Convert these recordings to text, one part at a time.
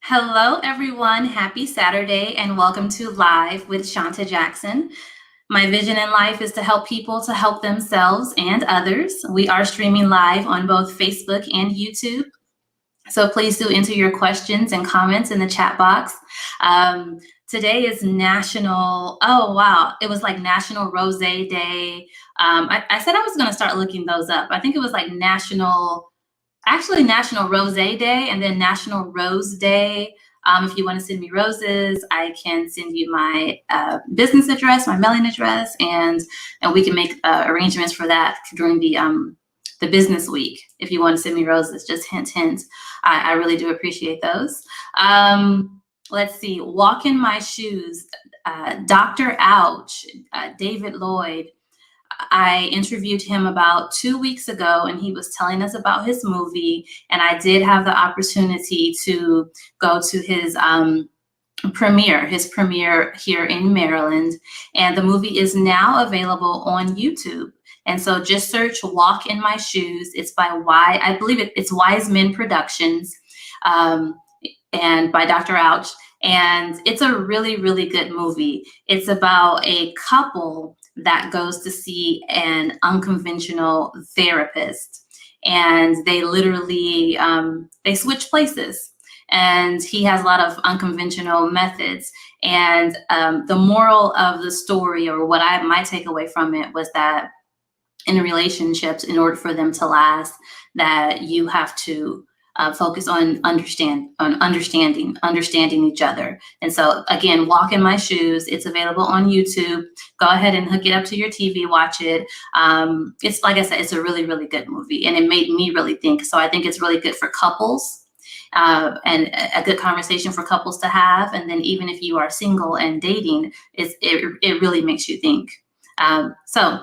Hello, everyone. Happy Saturday, and welcome to Live with Shanta Jackson. My vision in life is to help people to help themselves and others. We are streaming live on both Facebook and YouTube. So please do enter your questions and comments in the chat box. Today is it was like National Rose Day. I said I was going to start looking those up. I think it was like National Rose Day and then National Rose Day. If you want to send me roses, I can send you my business address, my mailing address, and we can make arrangements for that during the business week. If you want to send me roses, just hint, hint. I really do appreciate those. Let's see. Walk in my shoes. Dr. Ouch, David Lloyd. I interviewed him about 2 weeks ago, and he was telling us about his movie. And I did have the opportunity to go to his premiere here in Maryland. And the movie is now available on YouTube. And so just search Walk in My Shoes. It's by I believe it's Wise Men Productions, and by Dr. Ouch. And it's a really, really good movie. It's about a couple that goes to see an unconventional therapist, and they literally they switch places, and he has a lot of unconventional methods. And the moral of the story, or my takeaway from it, was that in relationships, in order for them to last, that you have to focus on understanding each other. And so again, Walk in My Shoes. It's available on YouTube. Go ahead and hook it up to your TV, watch it. It's, like I said, it's a really, really good movie, and it made me really think. So I think it's really good for couples, and a good conversation for couples to have. And then even if you are single and dating, it really makes you think. So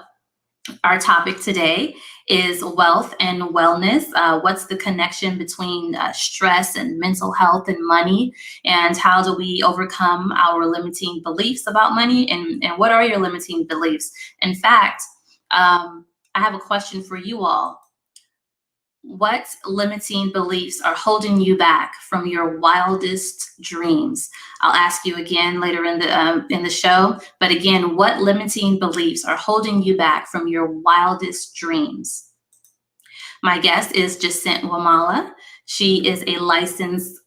our topic today is wealth and wellness. What's the connection between stress and mental health and money? And how do we overcome our limiting beliefs about money? And what are your limiting beliefs? In fact, I have a question for you all. What limiting beliefs are holding you back from your wildest dreams? I'll ask you again later in the show. But again, what limiting beliefs are holding you back from your wildest dreams? My guest is Jacent Wamala. She is a licensed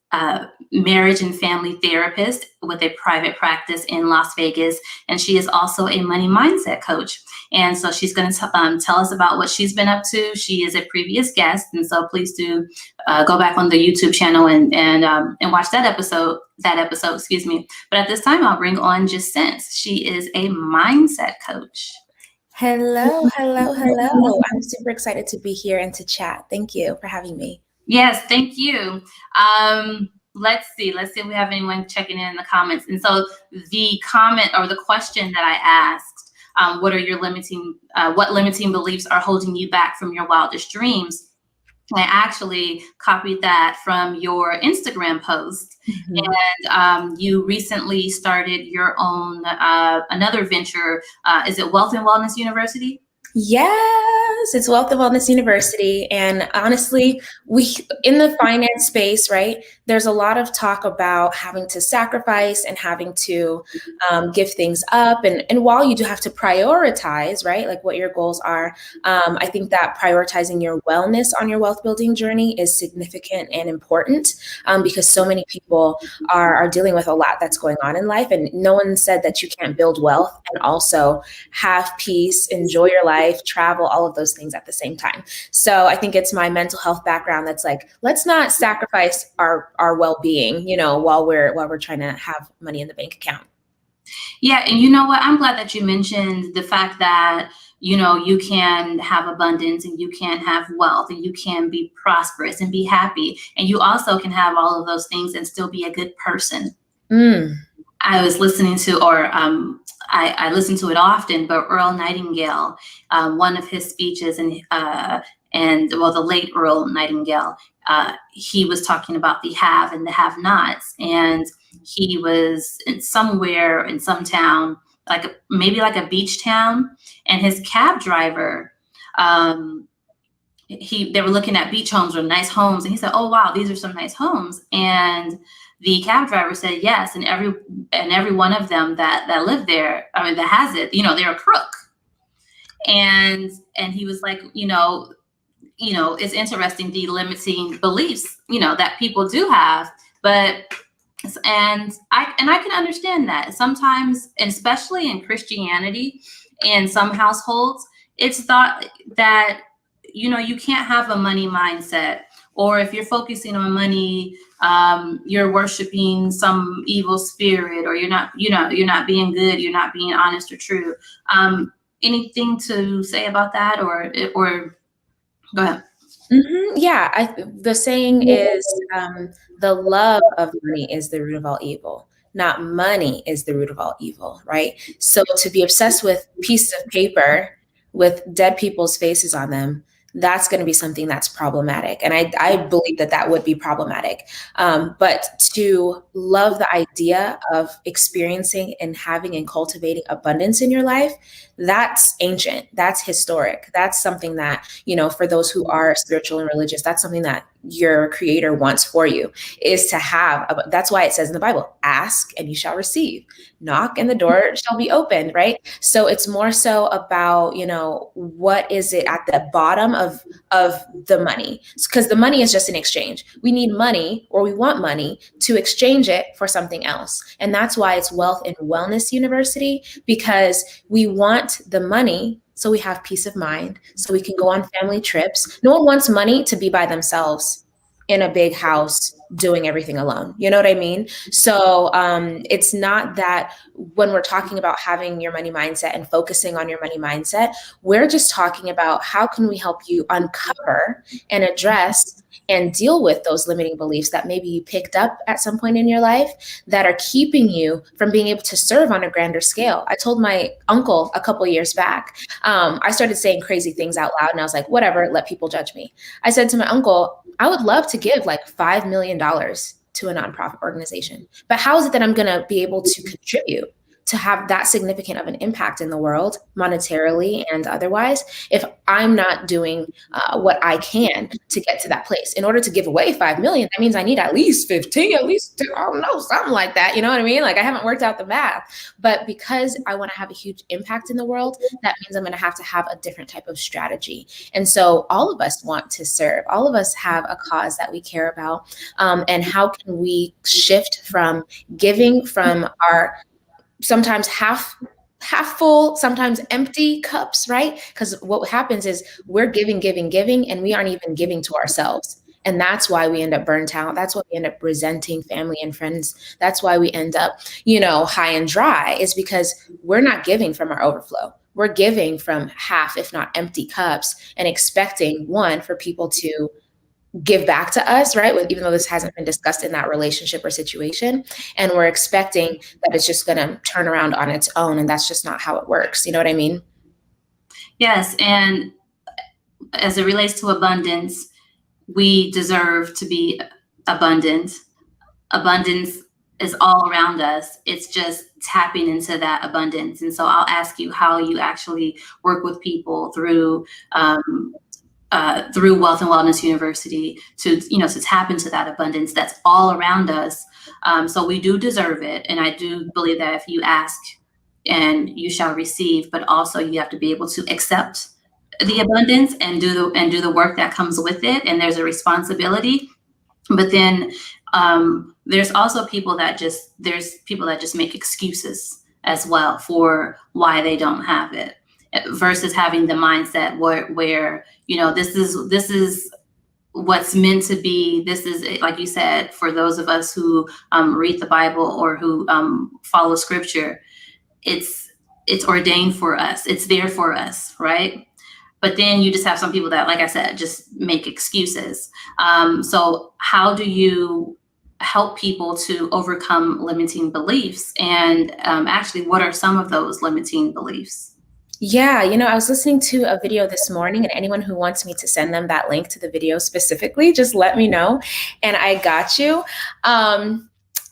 marriage and family therapist with a private practice in Las Vegas, and she is also a money mindset coach. And so she's going to tell us about what she's been up to. She is a previous guest, and so please do go back on the YouTube channel and watch that episode. Excuse me. But at this time, I'll bring on Jacent. She is a mindset coach. Hello. I'm super excited to be here and to chat. Thank you for having me. Yes, thank you. Let's see if we have anyone checking in the comments. And so the comment or the question that I asked, what limiting beliefs are holding you back from your wildest dreams? I actually copied that from your Instagram post. Mm-hmm. And you recently started your own, another venture. Is it Wealth and Wellness University? Yes, it's Wealth and Wellness University. And honestly, in the finance space, right, there's a lot of talk about having to sacrifice and having to give things up. And while you do have to prioritize, right, like what your goals are, I think that prioritizing your wellness on your wealth building journey is significant and important, because so many people are dealing with a lot that's going on in life. And no one said that you can't build wealth and also have peace, enjoy your life, travel, all of those things at the same time. So I think it's my mental health background that's like, let's not sacrifice our well-being, while we're trying to have money in the bank account. Yeah, and you know what? I'm glad that you mentioned the fact that you can have abundance and you can have wealth and you can be prosperous and be happy, and you also can have all of those things and still be a good person. I was listening to, I listen to it often, but Earl Nightingale, one of his speeches, the late Earl Nightingale, he was talking about the have and the have-nots, and he was somewhere in some town, maybe like a beach town, and his cab driver they were looking at beach homes or nice homes, and he said, "Oh wow, these are some nice homes." And the cab driver said, "Yes," and every one of them that lived there, I mean, that has it, they're a crook. And he was like, it's interesting, the limiting beliefs, that people do have. But I can understand that sometimes, and especially in Christianity, in some households, it's thought that you can't have a money mindset, or if you're focusing on money, you're worshiping some evil spirit, or you're not being good, you're not being honest or true. Anything to say about that, or go ahead. Yeah, the saying is, the love of money is the root of all evil, not money is the root of all evil, right? So to be obsessed with pieces of paper with dead people's faces on them, that's going to be something that's problematic. And I believe that that would be problematic. But to love the idea of experiencing and having and cultivating abundance in your life, that's ancient, that's historic, that's something that, for those who are spiritual and religious, that's something that your creator wants for you, is to have. That's why it says in the Bible, ask and you shall receive, knock and the door shall be opened, right? So it's more so about, what is it at the bottom of the money, because the money is just an exchange. We need money, or we want money to exchange it for something else. And that's why it's Wealth and Wellness University, because we want the money so we have peace of mind, so we can go on family trips. No one wants money to be by themselves in a big house doing everything alone. You know what I mean? So it's not that when we're talking about having your money mindset and focusing on your money mindset, we're just talking about how can we help you uncover and address and deal with those limiting beliefs that maybe you picked up at some point in your life that are keeping you from being able to serve on a grander scale. I told my uncle a couple years back, I started saying crazy things out loud, and I was like, whatever, let people judge me. I said to my uncle, I would love to give like $5 million to a nonprofit organization, but how is it that I'm going to be able to contribute to have that significant of an impact in the world, monetarily and otherwise, if I'm not doing what I can to get to that place? In order to give away 5 million, that means I need at least 15, at least, I don't know, something like that. You know what I mean? Like, I haven't worked out the math, but because I want to have a huge impact in the world, that means I'm going to have a different type of strategy. And so all of us want to serve. All of us have a cause that we care about. And how can we shift from giving from our sometimes half full, sometimes empty cups, right? Because what happens is we're giving, and we aren't even giving to ourselves. And that's why we end up burnt out. That's why we end up resenting family and friends. That's why we end up, high and dry, is because we're not giving from our overflow. We're giving from half, if not empty cups, and expecting for people to give back to us, right? Even though this hasn't been discussed in that relationship or situation. And we're expecting that it's just going to turn around on its own. And that's just not how it works. You know what I mean? Yes. And as it relates to abundance, we deserve to be abundant. Abundance is all around us. It's just tapping into that abundance. And so I'll ask you how you actually work with people through Wealth and Wellness University to tap into that abundance that's all around us. So we do deserve it. And I do believe that if you ask and you shall receive, but also you have to be able to accept the abundance and do the work that comes with it. And there's a responsibility. But then there's also people that just make excuses as well for why they don't have it, versus having the mindset where this is what's meant to be. This is, like you said, for those of us who read the Bible or who follow scripture, it's ordained for us. It's there for us, right? But then you just have some people that, like I said, just make excuses. So how do you help people to overcome limiting beliefs? And actually, what are some of those limiting beliefs? Yeah, I was listening to a video this morning, and anyone who wants me to send them that link to the video specifically, just let me know, and I got you.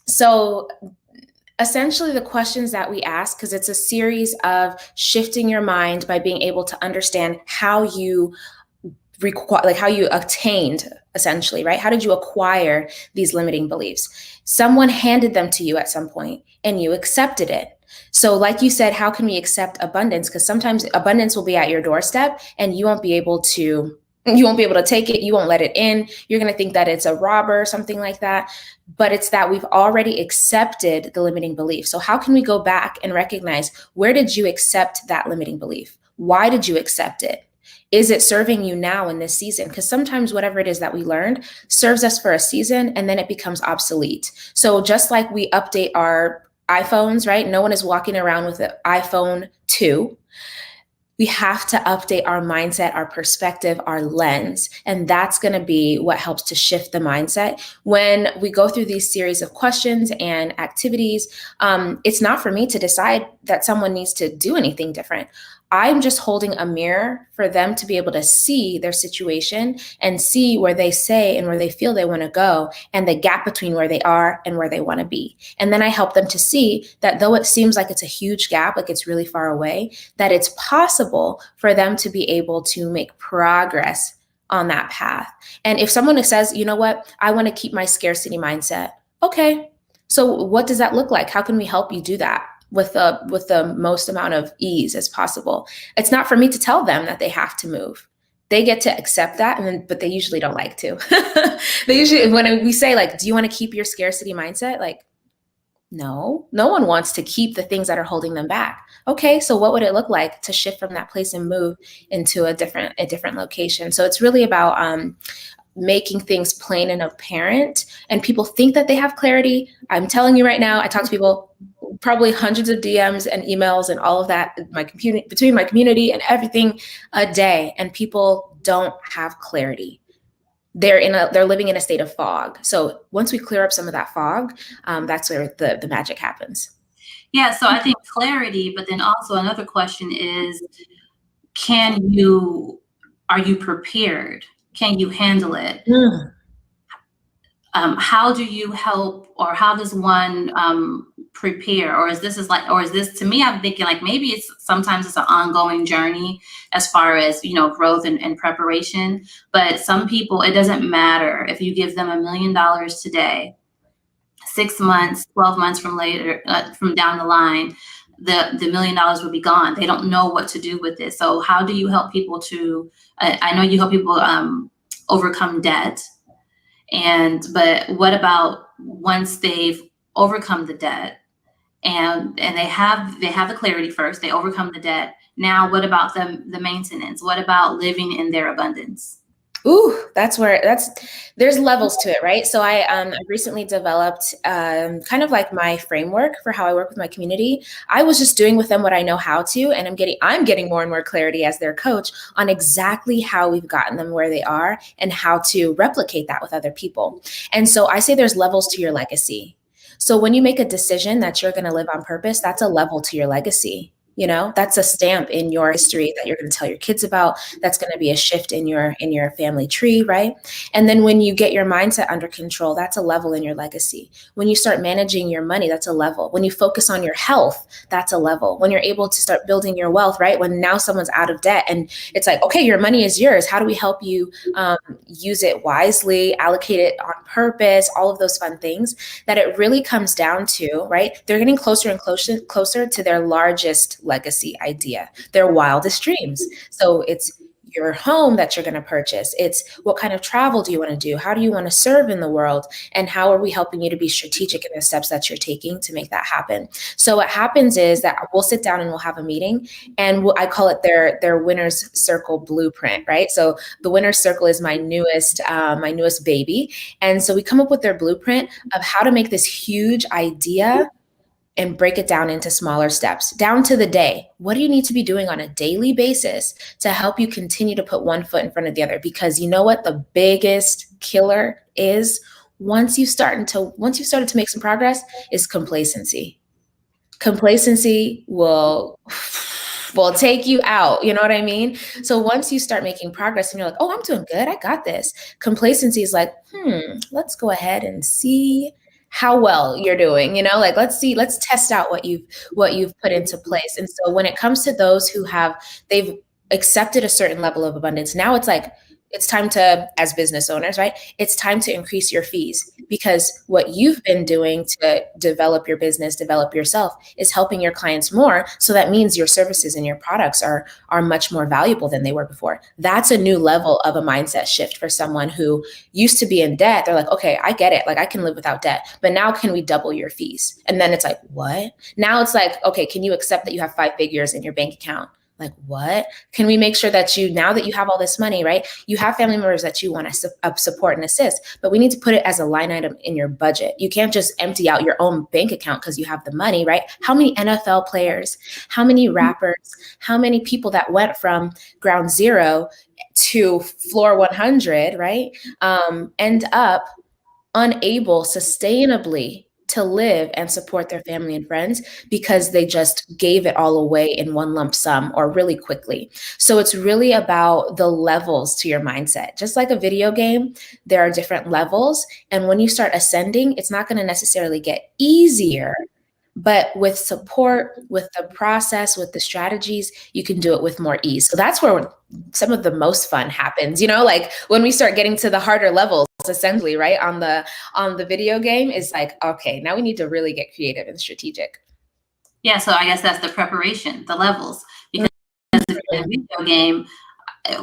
So essentially the questions that we ask, because it's a series of shifting your mind by being able to understand how you like how you attained, essentially, right? How did you acquire these limiting beliefs? Someone handed them to you at some point and you accepted it. So like you said, how can we accept abundance? Because sometimes abundance will be at your doorstep and you won't be able to take it. You won't let it in. You're going to think that it's a robber or something like that. But it's that we've already accepted the limiting belief. So how can we go back and recognize, where did you accept that limiting belief? Why did you accept it? Is it serving you now in this season? Because sometimes whatever it is that we learned serves us for a season and then it becomes obsolete. So just like we update our iPhones, right? No one is walking around with the iPhone 2. We have to update our mindset, our perspective, our lens. And that's going to be what helps to shift the mindset. When we go through these series of questions and activities, it's not for me to decide that someone needs to do anything different. I'm just holding a mirror for them to be able to see their situation and see where they say and where they feel they want to go, and the gap between where they are and where they want to be. And then I help them to see that though it seems like it's a huge gap, like it's really far away, that it's possible for them to be able to make progress on that path. And if someone says, you know what, I want to keep my scarcity mindset. Okay, so what does that look like? How can we help you do that with the most amount of ease as possible? It's not for me to tell them that they have to move. They get to accept that, but they usually don't like to. They usually, when we say like, do you want to keep your scarcity mindset? Like, no one wants to keep the things that are holding them back. Okay, so what would it look like to shift from that place and move into a different location? So it's really about making things plain and apparent. And people think that they have clarity. I'm telling you right now, I talk to people, probably hundreds of DMs and emails and all of that, between my community and everything, a day, and people don't have clarity. They're living in a state of fog. So once we clear up some of that fog, that's where the magic happens. Yeah, so I think clarity, but then also another question is, are you prepared? Can you handle it? How do you help, or how does one prepare? Or is this to me, I'm thinking like maybe sometimes it's an ongoing journey as far as, growth and preparation. But some people, it doesn't matter if you give them $1 million today, 6 months, 12 months from down the line, the $1 million will be gone. They don't know what to do with it. So how do you help people to, I know you help people overcome debt. But what about once they've overcome the debt and they have the clarity first, they overcome the debt. Now, what about the maintenance? What about living in their abundance? Ooh, there's levels to it, right? So I recently developed kind of like my framework for how I work with my community. I was just doing with them what I know how to, and I'm getting more and more clarity as their coach on exactly how we've gotten them where they are and how to replicate that with other people. And so I say there's levels to your legacy. So when you make a decision that you're going to live on purpose, that's a level to your legacy. That's a stamp in your history that you're going to tell your kids about. That's going to be a shift in your family tree, right? And then when you get your mindset under control, that's a level in your legacy. When you start managing your money, that's a level. When you focus on your health, that's a level. When you're able to start building your wealth, right? When now someone's out of debt and it's like, okay, your money is yours. How do we help you use it wisely, allocate it on purpose, all of those fun things that it really comes down to, right? They're getting closer and closer to their largest legacy idea, their wildest dreams. So it's your home that you're going to purchase. It's what kind of travel do you want to do? How do you want to serve in the world? And how are we helping you to be strategic in the steps that you're taking to make that happen? So what happens is that we'll sit down and we'll have a meeting, and I call it their winner's circle blueprint, right? So the winner's circle is my newest baby. And so we come up with their blueprint of how to make this huge idea and break it down into smaller steps, down to the day. What do you need to be doing on a daily basis to help you continue to put one foot in front of the other? Because you know what the biggest killer is once you started to make some progress is complacency. Complacency will take you out. You know what I mean? So once you start making progress and you're like, oh, I'm doing good, I got this. Complacency is like, let's go ahead and see how well you're doing, let's test out what you've put into place. And so when it comes to those who they've accepted a certain level of abundance, now it's like, it's time to, as business owners, right? It's time to increase your fees, because what you've been doing to develop your business, develop yourself, is helping your clients more. So that means your services and your products are much more valuable than they were before. That's a new level of a mindset shift for someone who used to be in debt. They're like, okay, I get it. Like, I can live without debt, but now can we double your fees? And then it's like, what? Now it's like, okay, can you accept that you have 5 figures in your bank account? Like, what? Can we make sure that now that you have all this money, right? You have family members that you want to support and assist, but we need to put it as a line item in your budget. You can't just empty out your own bank account because you have the money, right? How many NFL players, how many rappers, how many people that went from ground zero to floor 100, right? End up unable sustainably to live and support their family and friends because they just gave it all away in one lump sum or really quickly. So it's really about the levels to your mindset. Just like a video game, there are different levels. And when you start ascending, it's not going to necessarily get easier, but with support, with the process, with the strategies, you can do it with more ease. So that's where some of the most fun happens, like when we start getting to the harder levels, essentially, right? On the video game is like, okay, now we need to really get creative and strategic. Yeah. So I guess that's the preparation, the levels, because in a video game,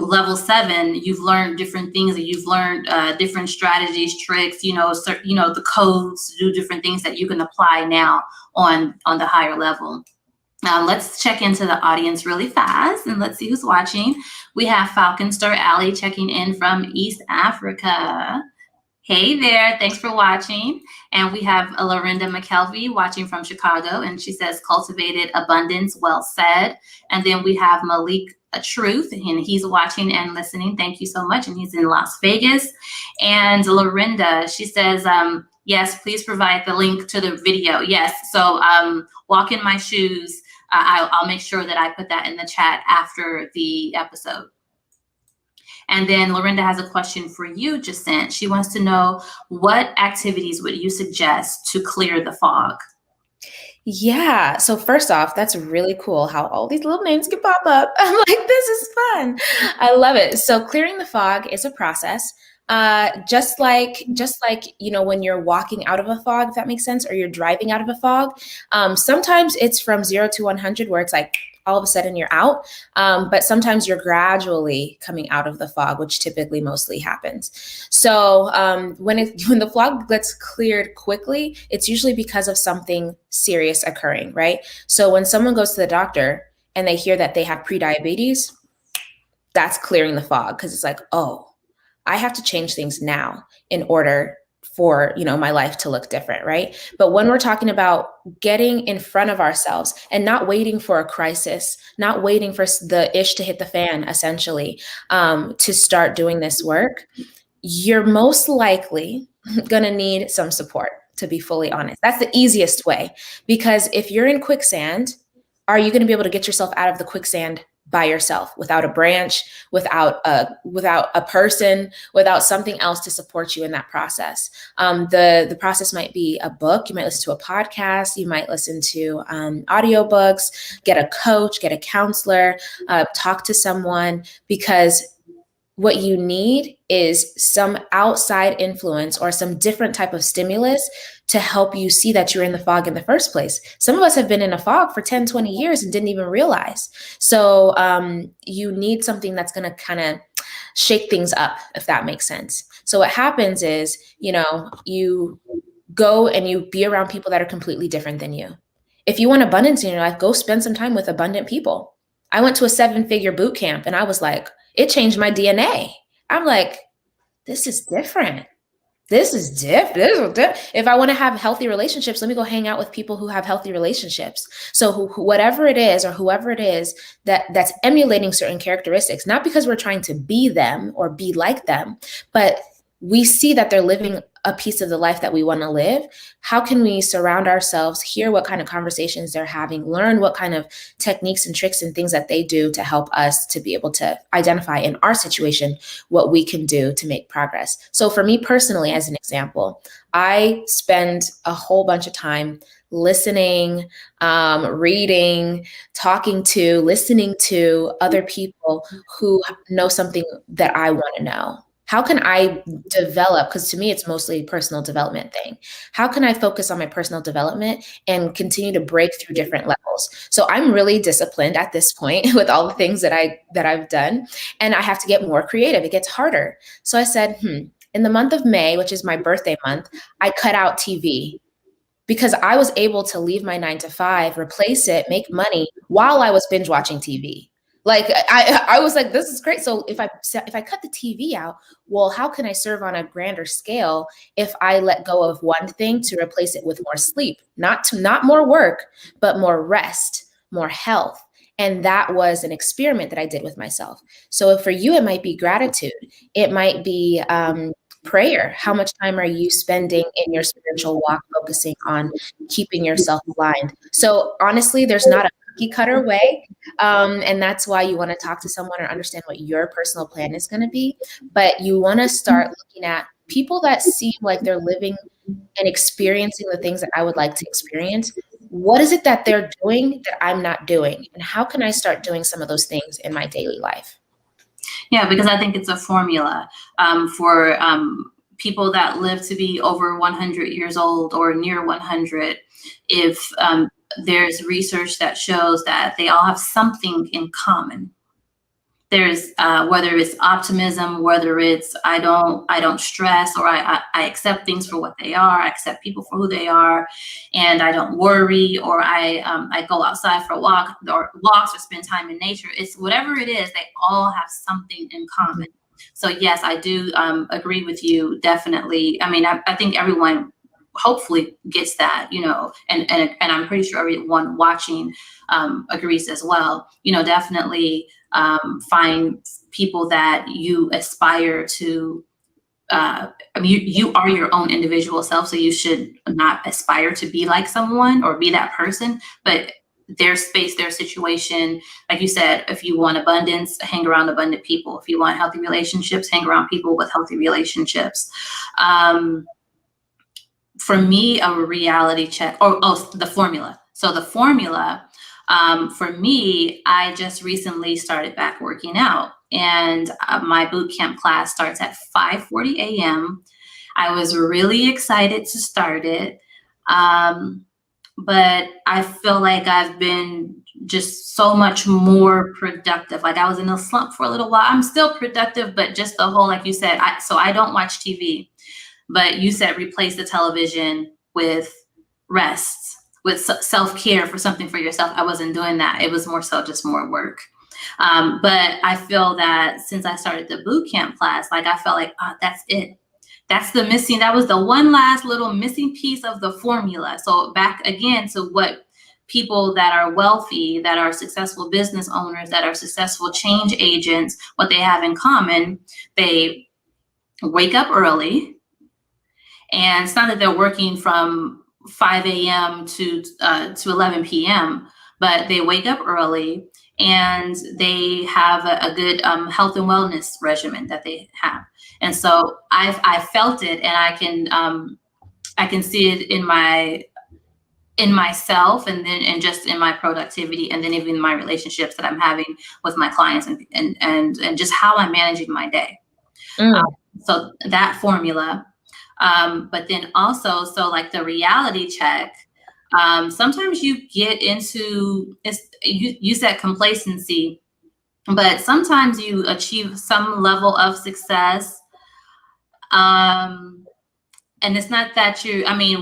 level 7, you've learned different things, and you've learned different strategies, tricks, the codes to do different things that you can apply now on the higher level. Let's check into the audience really fast, and let's see who's watching. We have Falcon Star Alley checking in from East Africa. Hey there, thanks for watching. And we have Lorinda McKelvey watching from Chicago, and she says, cultivated abundance, well said. And then we have Malik Truth, and he's watching and listening. Thank you so much. And he's in Las Vegas. And Lorinda, she says, yes, please provide the link to the video. Yes, so walk in my shoes. I'll make sure that I put that in the chat after the episode. And then Lorinda has a question for you, Jacent. She wants to know, what activities would you suggest to clear the fog? Yeah. So first off, that's really cool how all these little names can pop up. I'm like, this is fun. I love it. So clearing the fog is a process. Just like, when you're walking out of a fog, if that makes sense, or you're driving out of a fog, sometimes it's from 0 to 100 where it's like, all of a sudden you're out. But sometimes you're gradually coming out of the fog, which typically mostly happens. So when the fog gets cleared quickly, it's usually because of something serious occurring, right? So when someone goes to the doctor and they hear that they have prediabetes, that's clearing the fog, because it's like, oh, I have to change things now in order for, my life to look different, right? But when we're talking about getting in front of ourselves and not waiting for a crisis, not waiting for the ish to hit the fan, essentially, to start doing this work, you're most likely going to need some support, to be fully honest. That's the easiest way, because if you're in quicksand, are you going to be able to get yourself out of the quicksand by yourself, without a branch, without a person, without something else to support you in that process? The process might be a book. You might listen to a podcast. You might listen to audiobooks, get a coach, get a counselor, talk to someone, because what you need is some outside influence or some different type of stimulus to help you see that you're in the fog in the first place. Some of us have been in a fog for 10, 20 years and didn't even realize. So you need something that's going to kind of shake things up, if that makes sense. So what happens is, you go and you be around people that are completely different than you. If you want abundance in your life, go spend some time with abundant people. I went to a 7-figure boot camp and I was like, it changed my DNA. I'm like, this is different. This is different. If I want to have healthy relationships, let me go hang out with people who have healthy relationships. So whatever it is, or whoever it is that's emulating certain characteristics, not because we're trying to be them or be like them, but we see that they're living a piece of the life that we want to live, how can we surround ourselves, hear what kind of conversations they're having, learn what kind of techniques and tricks and things that they do to help us to be able to identify in our situation what we can do to make progress. So for me personally, as an example, I spend a whole bunch of time listening, reading, listening to other people who know something that I want to know. How can I develop? Because to me, it's mostly a personal development thing. How can I focus on my personal development and continue to break through different levels? So I'm really disciplined at this point with all the things that I've done, and I have to get more creative. It gets harder. So I said, in the month of May, which is my birthday month, I cut out TV because I was able to leave my 9 to 5, replace it, make money while I was binge watching TV. Like I was like, this is great. So if I cut the TV out, well, how can I serve on a grander scale if I let go of one thing to replace it with more sleep, not more work, but more rest, more health. And that was an experiment that I did with myself. So for you, it might be gratitude. It might be prayer. How much time are you spending in your spiritual walk, focusing on keeping yourself aligned? So honestly, there's not a cookie cutter way. And that's why you want to talk to someone or understand what your personal plan is going to be. But you want to start looking at people that seem like they're living and experiencing the things that I would like to experience. What is it that they're doing that I'm not doing? And how can I start doing some of those things in my daily life? Yeah, because I think it's a formula for people that live to be over 100 years old or near 100. If there's research that shows that they all have something in common. There's whether it's optimism, whether it's I don't stress, or I accept things for what they are. I accept people for who they are, and I don't worry, or I go outside for walks or spend time in nature. It's whatever it is. They all have something in common. So yes, I do agree with you. Definitely. I mean, I think everyone hopefully gets that, and I'm pretty sure everyone watching agrees as well. Definitely find people that you aspire to. You are your own individual self, so you should not aspire to be like someone or be that person, but their space, their situation. Like you said, if you want abundance, hang around abundant people. If you want healthy relationships, hang around people with healthy relationships. For me, a reality check, the formula. So the formula, for me, I just recently started back working out, and my boot camp class starts at 5:40 a.m. I was really excited to start it, but I feel like I've been just so much more productive. Like I was in a slump for a little while. I'm still productive, but just the whole, like you said, I don't watch TV. But you said replace the television with rest, with self-care, for something for yourself. I wasn't doing that. It was more so just more work. But I feel that since I started the boot camp class, like I felt like, that's it. That was the one last little missing piece of the formula. So back again to what people that are wealthy, that are successful business owners, that are successful change agents, what they have in common, they wake up early. And it's not that they're working from 5 a.m. to 11 p.m., but they wake up early and they have a good health and wellness regimen that they have. And so I felt it, and I can see it in myself, and just in my productivity, and then even my relationships that I'm having with my clients, and just how I'm managing my day. So that formula. But then also, so like the reality check, sometimes you get into, you said complacency, but sometimes you achieve some level of success. And it's not that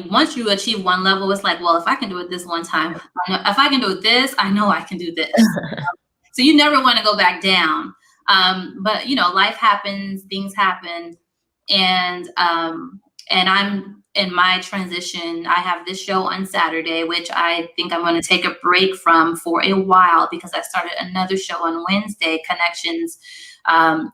once you achieve one level, it's like, well, if I can do it this one time, if I can do this, I know I can do this. So you never want to go back down. But life happens, things happen. And and I'm in my transition. I have this show on Saturday, which I think I'm going to take a break from for a while because I started another show on Wednesday, Connections.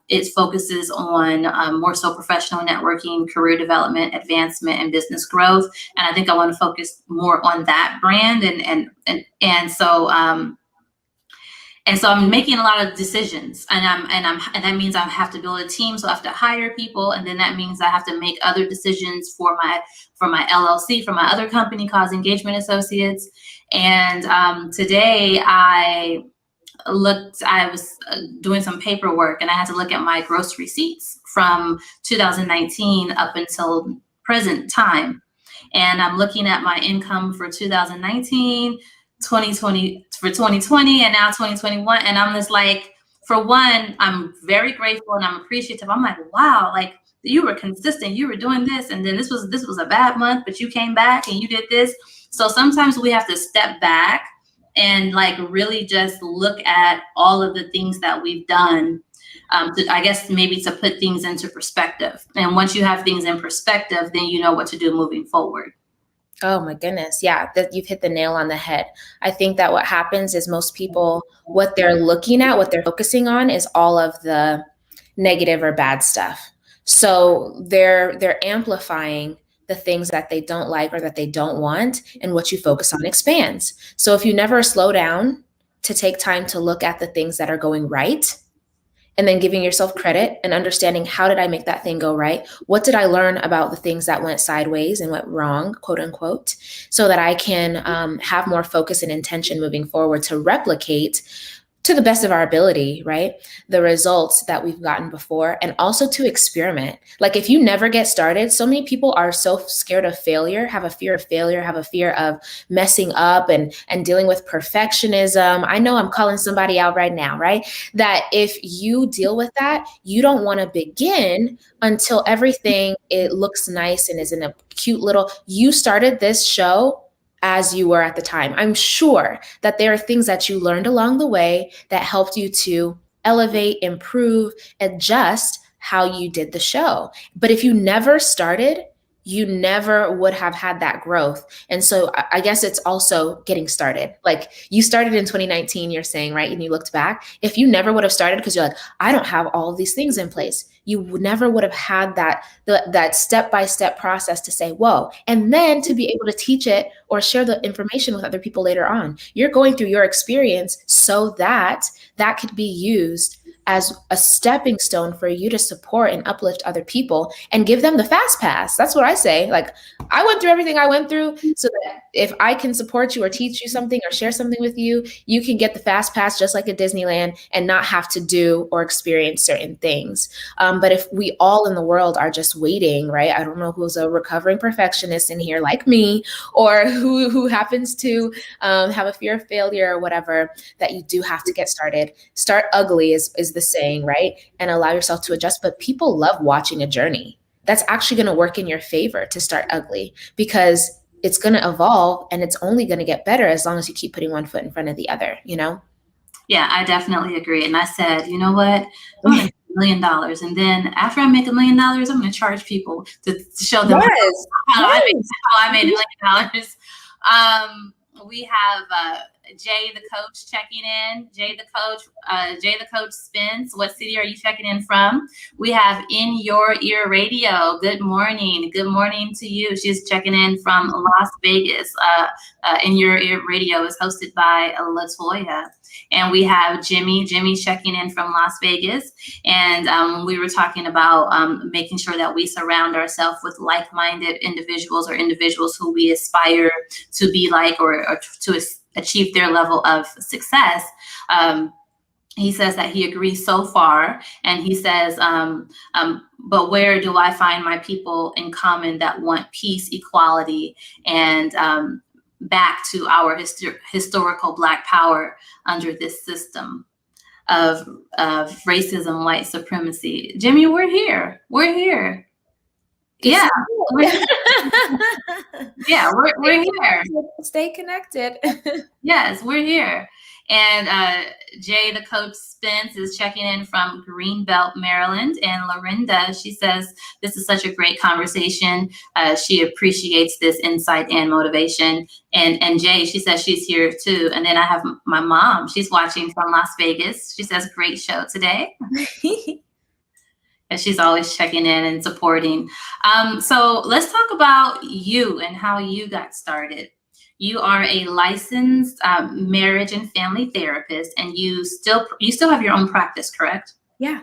It focuses on more so professional networking, career development, advancement, and business growth. And I think I want to focus more on that brand. And so I'm making a lot of decisions, and that means I have to build a team. So I have to hire people, and then that means I have to make other decisions for my LLC, for my other company called Engagement Associates. And today I was doing some paperwork, and I had to look at my gross receipts from 2019 up until present time. And I'm looking at my income for 2019, 2020, and now 2021. And I'm just like, for one, I'm very grateful and I'm appreciative. I'm like, wow, like you were consistent, you were doing this, and then this was a bad month, but you came back and you did this. So sometimes we have to step back and like really just look at all of the things that we've done, I guess maybe to put things into perspective. And once you have things in perspective, then you know what to do moving forward. Oh my goodness. Yeah, that you've hit the nail on the head. I think that what happens is most people, what they're looking at, what they're focusing on is all of the negative or bad stuff. So they're amplifying the things that they don't like or that they don't want, and what you focus on expands. So if you never slow down to take time to look at the things that are going right, and then giving yourself credit and understanding, how did I make that thing go right? What did I learn about the things that went sideways and went wrong, quote unquote, so that I can have more focus and intention moving forward to replicate, to the best of our ability, right, the results that we've gotten before, and also to experiment. Like if you never get started, so many people are so scared of failure, have a fear of failure, have a fear of messing up and dealing with perfectionism. I know I'm calling somebody out right now, right? That if you deal with that, you don't want to begin until everything, it looks nice and is in a cute little, you started this show as you were at the time. I'm sure that there are things that you learned along the way that helped you to elevate, improve, adjust how you did the show. But if you never started, you never would have had that growth. And so I guess it's also getting started. Like you started in 2019, you're saying, right? And you looked back. If you never would have started because you're like, I don't have all of these things in place, you never would have had that step-by-step process to say, whoa, and then to be able to teach it or share the information with other people later on. You're going through your experience so that that could be used as a stepping stone for you to support and uplift other people and give them the fast pass. That's what I say. Like I went through everything I went through so that if I can support you or teach you something or share something with you, you can get the fast pass just like at Disneyland and not have to do or experience certain things. But if we all in the world are just waiting, right? I don't know who's a recovering perfectionist in here like me, or who happens to have a fear of failure or whatever, that you do have to get started. Start ugly is the saying, right? And allow yourself to adjust. But people love watching a journey. That's actually going to work in your favor to start ugly, because it's going to evolve and it's only going to get better as long as you keep putting one foot in front of the other, you know? Yeah, I definitely agree. And I said, you know what? I'm going to $1 million. And then after I make $1 million, I'm going to charge people to show them how I made $1 million. We have Jay the coach checking in. Jay the coach spins. What city are you checking in from? We have In Your Ear Radio. Good morning. Good morning to you. She's checking in from Las Vegas. In Your Ear Radio is hosted by Latoya. And we have Jimmy checking in from Las Vegas. And we were talking about making sure that we surround ourselves with like-minded individuals, or individuals who we aspire to be like, or to achieve their level of success. He says that he agrees so far. And he says, but where do I find my people in common that want peace, equality, and back to our historical Black power under this system of racism, white supremacy? Jimmy, we're here. We're here. Yeah. Yeah, we're here. Stay connected. Yes, we're here. And Jay, the coach Spence, is checking in from Greenbelt, Maryland. And Lorinda, she says, this is such a great conversation. She appreciates this insight and motivation. And Jay, she says she's here too. And then I have my mom. She's watching from Las Vegas. She says, great show today. And she's always checking in and supporting. So let's talk about you and how you got started. You are a licensed marriage and family therapist, and you still have your own practice, correct? Yeah.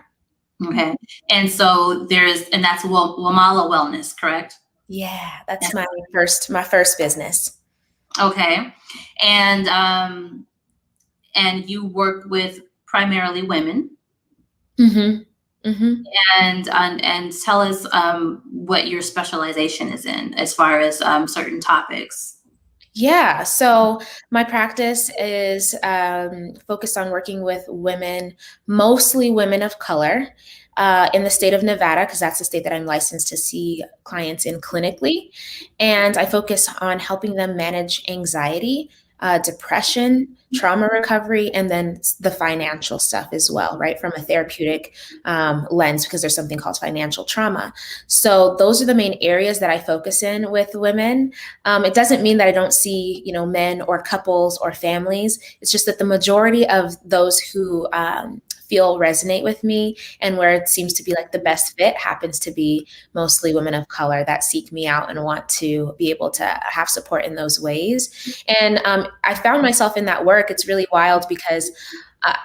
Okay. And so that's Wamala Wellness, correct? Yeah, that's my first business. Okay. And you work with primarily women. Mm-hmm. Mm-hmm. And tell us what your specialization is in as far as certain topics. Yeah, so my practice is focused on working with women, mostly women of color, in the state of Nevada, because that's the state that I'm licensed to see clients in clinically. And I focus on helping them manage anxiety, depression, trauma recovery, and then the financial stuff as well, right? From a therapeutic lens, because there's something called financial trauma. So those are the main areas that I focus in with women. It doesn't mean that I don't see, men or couples or families. It's just that the majority of those who feel resonate with me and where it seems to be like the best fit happens to be mostly women of color that seek me out and want to be able to have support in those ways. And I found myself in that work. It's really wild because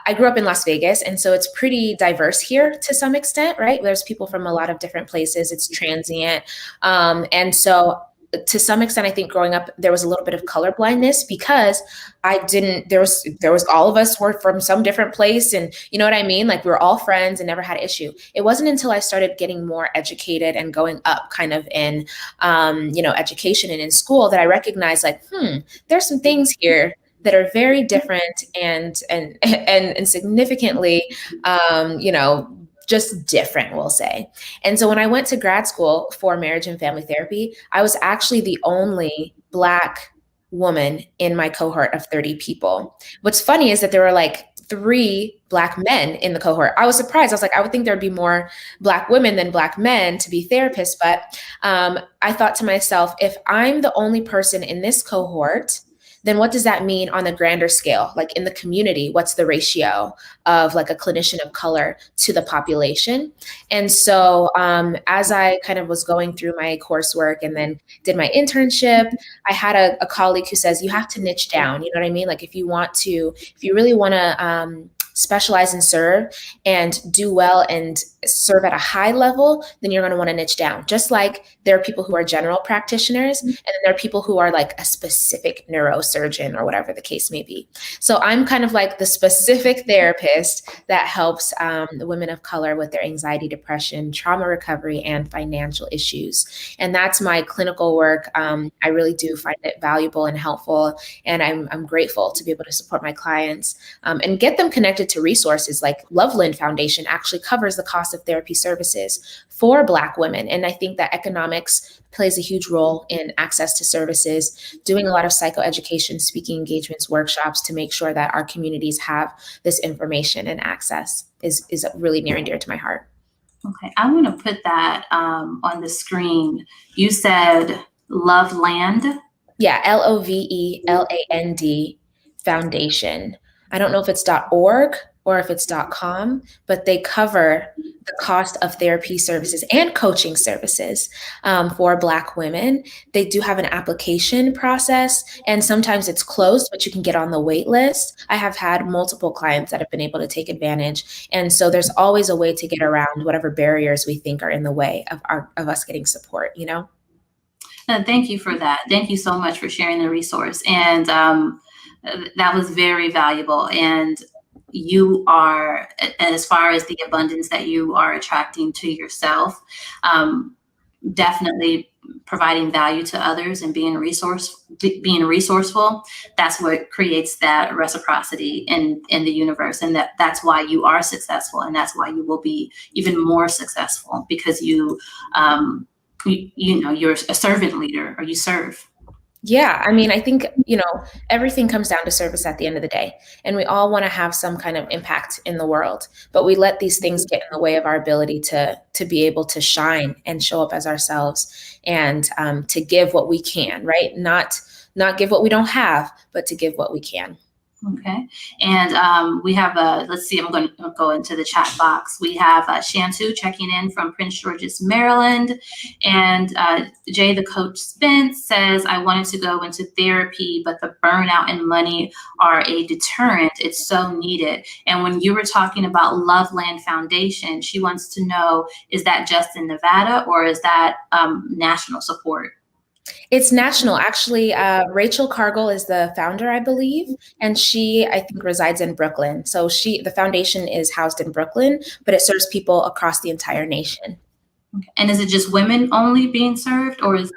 I grew up in Las Vegas, and so it's pretty diverse here to some extent, right? There's people from a lot of different places. It's transient. And so to some extent, I think growing up, there was a little bit of color blindness because there was all of us were from some different place. And you know what I mean? Like we were all friends and never had an issue. It wasn't until I started getting more educated and going up kind of in, education and in school that I recognized like, there's some things here that are very different and significantly, just different, we'll say. And so when I went to grad school for marriage and family therapy, I was actually the only Black woman in my cohort of 30 people. What's funny is that there were like 3 Black men in the cohort. I was surprised. I was like, I would think there'd be more Black women than Black men to be therapists. But I thought to myself, if I'm the only person in this cohort, then what does that mean on the grander scale? Like in the community, what's the ratio of like a clinician of color to the population? And so as I kind of was going through my coursework and then did my internship, I had a colleague who says, you have to niche down. You know what I mean? Like if you really want to specialize and serve and do well and serve at a high level, then you're going to want to niche down. Just like there are people who are general practitioners, and then there are people who are like a specific neurosurgeon or whatever the case may be. So I'm kind of like the specific therapist that helps women of color with their anxiety, depression, trauma recovery, and financial issues. And that's my clinical work. I really do find it valuable and helpful. And I'm grateful to be able to support my clients and get them connected to resources like Loveland Foundation actually covers the cost of therapy services for Black women. And I think that economics plays a huge role in access to services, doing a lot of psychoeducation, speaking engagements, workshops to make sure that our communities have this information and access is really near and dear to my heart. Okay, I want to put that on the screen. You said Loveland? Yeah, Loveland Foundation. I don't know if it's .org or if it's .com, but they cover the cost of therapy services and coaching services for Black women. They do have an application process, and sometimes it's closed, but you can get on the wait list. I have had multiple clients that have been able to take advantage. And so there's always a way to get around whatever barriers we think are in the way of us getting support, Thank you for that. Thank you so much for sharing the resource. And that was very valuable. And you are, as far as the abundance that you are attracting to yourself, definitely providing value to others and being resourceful. That's what creates that reciprocity in the universe. And that's why you are successful. And that's why you will be even more successful, because you're a servant leader, or you serve. Yeah, I mean, I think, everything comes down to service at the end of the day. And we all want to have some kind of impact in the world, but we let these things get in the way of our ability to be able to shine and show up as ourselves, and to give what we can, right? Not give what we don't have, but to give what we can. Okay. And we have let's see, I'm going to go into the chat box. We have Shantu checking in from Prince George's, Maryland. And Jay, the coach Spence, says, I wanted to go into therapy, but the burnout and money are a deterrent. It's so needed. And when you were talking about Loveland Foundation, she wants to know, is that just in Nevada, or is that national support? It's national. Actually, Rachel Cargill is the founder, I believe, and she, I think, resides in Brooklyn. So the foundation is housed in Brooklyn, but it serves people across the entire nation. Okay. And is it just women only being served, or is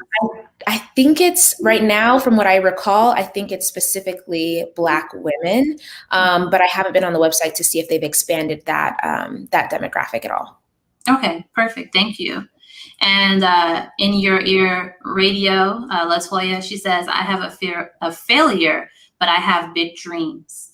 I think it's right now, from what I recall, I think it's specifically Black women, but I haven't been on the website to see if they've expanded that demographic at all. Okay, perfect. Thank you. And in your ear radio, Latoya, she says, I have a fear of failure, but I have big dreams.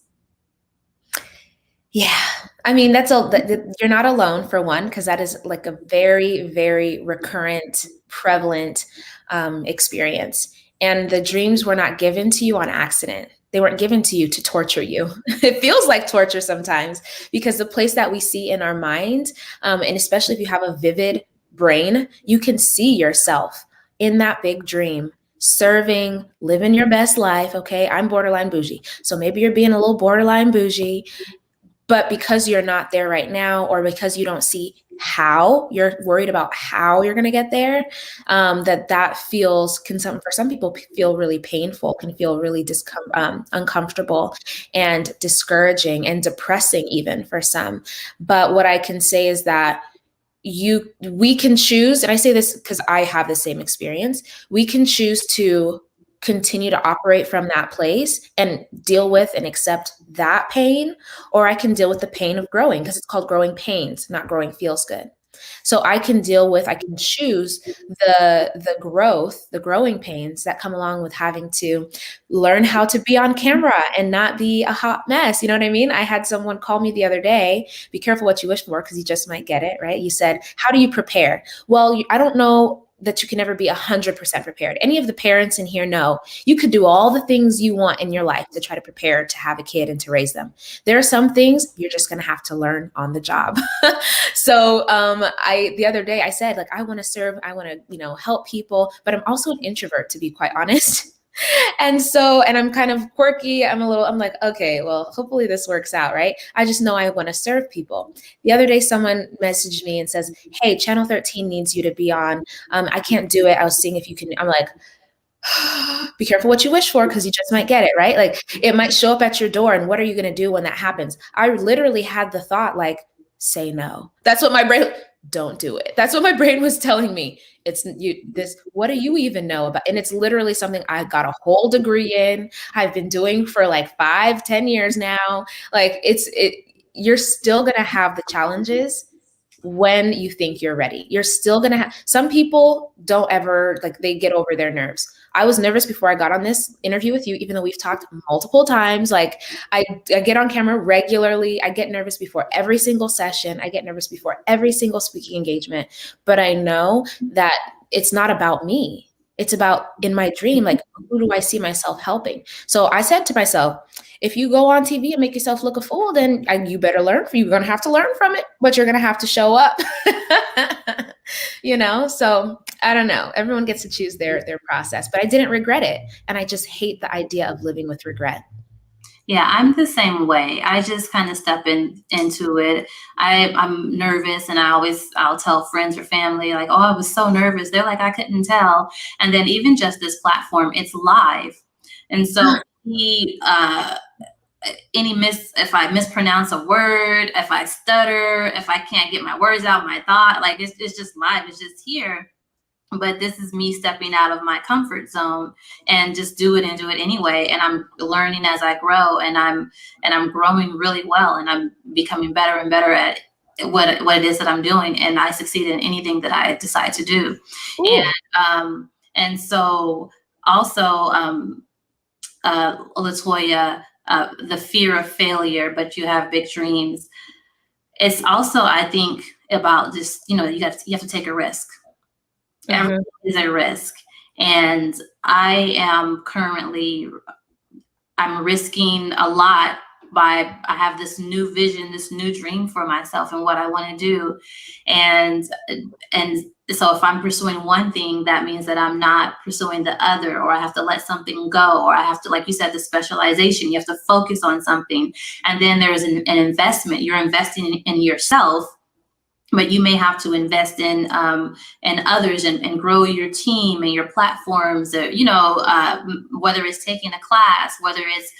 Yeah. I mean, you're not alone, for one, because that is like a very, very recurrent, prevalent experience. And the dreams were not given to you on accident. They weren't given to you to torture you. It feels like torture sometimes, because the place that we see in our mind, and especially if you have a vivid brain, you can see yourself in that big dream, serving, living your best life. Okay, I'm borderline bougie, so maybe you're being a little borderline bougie, but because you're not there right now, or because you don't see how, you're worried about how you're going to get there, that feels, for some people, feel really painful, can feel really uncomfortable and discouraging and depressing even for some. But what I can say is that we can choose, and I say this because I have the same experience, we can choose to continue to operate from that place and deal with and accept that pain, or I can deal with the pain of growing, because it's called growing pains, not growing feels good. So I can choose the growing pains that come along with having to learn how to be on camera and not be a hot mess. You know what I mean? I had someone call me the other day, be careful what you wish for, because you just might get it, right? You said, how do you prepare? Well, I don't know that you can never be 100% prepared. Any of the parents in here know you could do all the things you want in your life to try to prepare to have a kid and to raise them. There are some things you're just going to have to learn on the job. So the other day I said, like, I want to serve, I want to, help people, but I'm also an introvert, to be quite honest. And I'm kind of quirky. I'm like, okay, well, hopefully this works out, right? I just know I want to serve people. The other day, someone messaged me and says, hey, Channel 13 needs you to be on. I can't do it. I was seeing if you can. I'm like, be careful what you wish for, because you just might get it, right? Like, it might show up at your door, and what are you going to do when that happens? I literally had the thought, like, say no. That's what my brain, don't do it. That's what my brain was telling me. What do you even know about? And it's literally something I got a whole degree in. I've been doing for like 5-10 years now. Like, you're still going to have the challenges when you think you're ready. You're still going to have, some people don't ever, like, they get over their nerves. I was nervous before I got on this interview with you, even though we've talked multiple times. Like, I get on camera regularly. I get nervous before every single session. I get nervous before every single speaking engagement. But I know that it's not about me. It's about, in my dream, like, who do I see myself helping? So I said to myself, if you go on TV and make yourself look a fool, then you better learn from, you're going to have to learn from it, but you're going to have to show up. So I don't know. Everyone gets to choose their process, but I didn't regret it. And I just hate the idea of living with regret. Yeah, I'm the same way. I just kind of step into it. I'm nervous, and I'll tell friends or family, like, oh, I was so nervous. They're like, I couldn't tell. And then even just this platform, it's live. And so if I mispronounce a word, if I stutter, if I can't get my words out, my thought, like, it's just live, it's just here. But this is me stepping out of my comfort zone and just do it anyway. And I'm learning as I grow, and I'm growing really well, and I'm becoming better and better at what it is that I'm doing. And I succeed in anything that I decide to do. Ooh. And so also, Latoya, the fear of failure, but you have big dreams. It's also, I think, about just, you have to take a risk. Everything is a risk. And I'm risking a lot I have this new vision, this new dream for myself and what I want to do. And so if I'm pursuing one thing, that means that I'm not pursuing the other, or I have to let something go, or I have to, like you said, the specialization, you have to focus on something. And then there's an investment. You're investing in yourself, but you may have to invest in others and grow your team and your platforms, whether it's taking a class, whether it's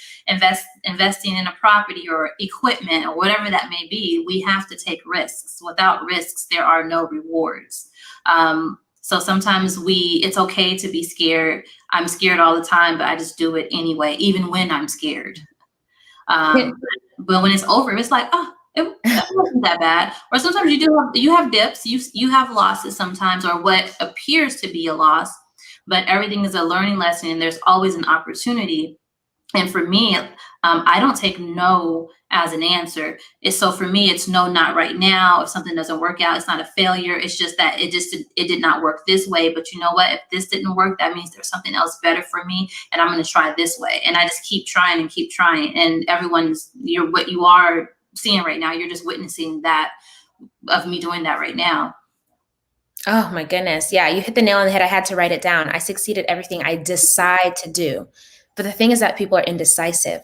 investing in a property or equipment or whatever that may be. We have to take risks. Without risks, there are no rewards. So sometimes it's okay to be scared. I'm scared all the time, but I just do it anyway, even when I'm scared. But when it's over, it's like, oh, it wasn't that bad. Or sometimes you have dips, you have losses sometimes, or what appears to be a loss, but everything is a learning lesson, and there's always an opportunity. And for me, I don't take no as an answer. So for me, it's no, not right now. If something doesn't work out, it's not a failure. It's just that it did not work this way. But you know what? If this didn't work, that means there's something else better for me, and I'm going to try this way. And I just keep trying and keep trying. And what you are seeing right now, you're just witnessing that of me doing that right now. Oh my goodness. Yeah, you hit the nail on the head. I had to write it down. I succeed at everything I decide to do. But the thing is that people are indecisive.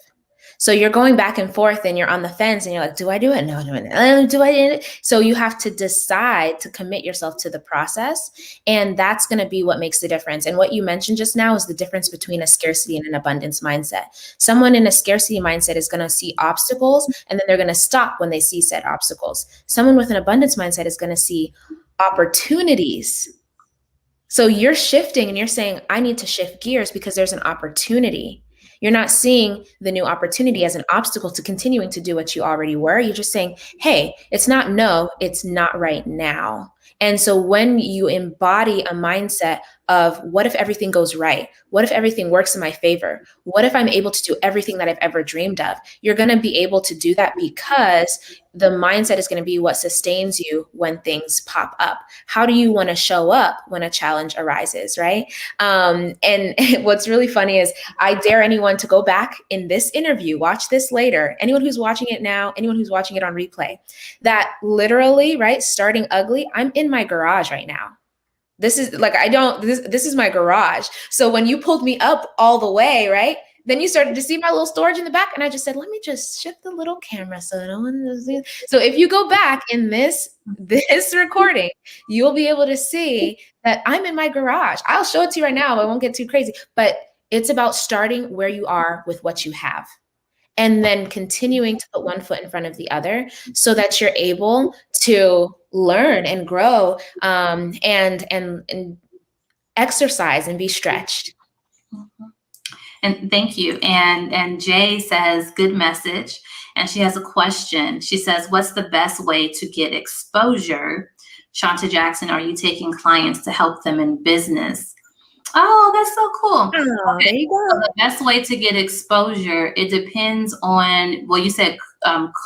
So you're going back and forth and you're on the fence and you're like, do I do it? No, do I do it? So you have to decide to commit yourself to the process. And that's going to be what makes the difference. And what you mentioned just now is the difference between a scarcity and an abundance mindset. Someone in a scarcity mindset is going to see obstacles, and then they're going to stop when they see said obstacles. Someone with an abundance mindset is going to see opportunities. So you're shifting and you're saying, I need to shift gears because there's an opportunity. You're not seeing the new opportunity as an obstacle to continuing to do what you already were. You're just saying, hey, it's not no, it's not right now. And so when you embody a mindset of what if everything goes right? What if everything works in my favor? What if I'm able to do everything that I've ever dreamed of? You're going to be able to do that because the mindset is going to be what sustains you when things pop up. How do you want to show up when a challenge arises, right? And what's really funny is I dare anyone to go back in this interview, watch this later, anyone who's watching it now, anyone who's watching it on replay, that literally, right, starting ugly, I'm in my garage right now. This is like, this is my garage. So when you pulled me up all the way, right, then you started to see my little storage in the back. And I just said, let me just shift the little camera so no one knows. So if you go back in this recording, you'll be able to see that I'm in my garage. I'll show it to you right now. I won't get too crazy, but it's about starting where you are with what you have, and then continuing to put one foot in front of the other so that you're able to learn and grow and exercise and be stretched. Mm-hmm. And thank you. And Jay says, good message. And she has a question. She says, what's the best way to get exposure? Shanta Jackson, are you taking clients to help them in business? Oh, that's so cool. Oh, okay. There you go. So the best way to get exposure, it depends on, well, you said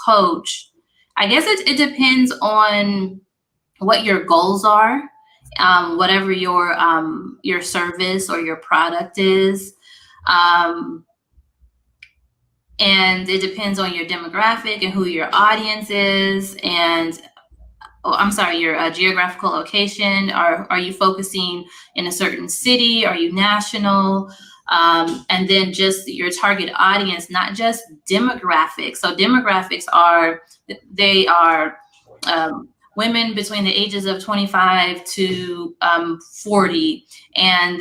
coach. I guess it depends on what your goals are, whatever your service or your product is. And it depends on your demographic and who your audience is, and your geographical location. Are you focusing in a certain city? Are you national? And then just your target audience, not just demographics. So demographics are women between the ages of 25 to 40, and